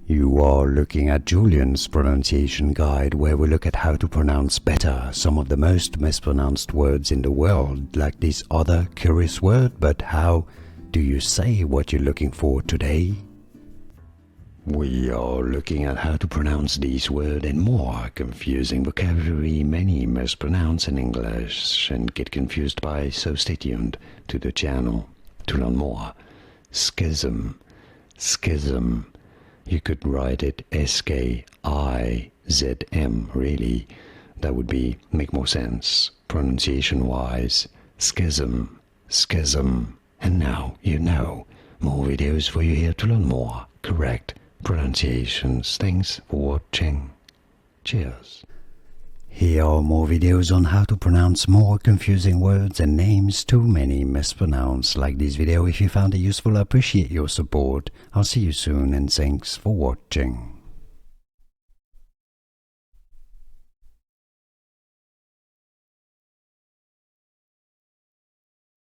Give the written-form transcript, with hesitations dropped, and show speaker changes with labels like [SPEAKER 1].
[SPEAKER 1] You are looking at Julian's pronunciation guide, where we look at how to pronounce better some of the most mispronounced words in the world, like this other curious word. But how do you say what you're looking for today? We are looking at how to pronounce these words and more confusing vocabulary many mispronounce in English and get confused by, so stay tuned to the channel to learn more. Schism. Schism. You could write it S-K-I-Z-M, really. That would make more sense, pronunciation-wise. Schism, schism. And now you know. More videos for you here to learn more correct pronunciations. Thanks for watching. Cheers. Here are more videos on how to pronounce more confusing words and names too many mispronounced. Like this video if you found it useful. I appreciate your support. I'll see you soon and thanks for watching.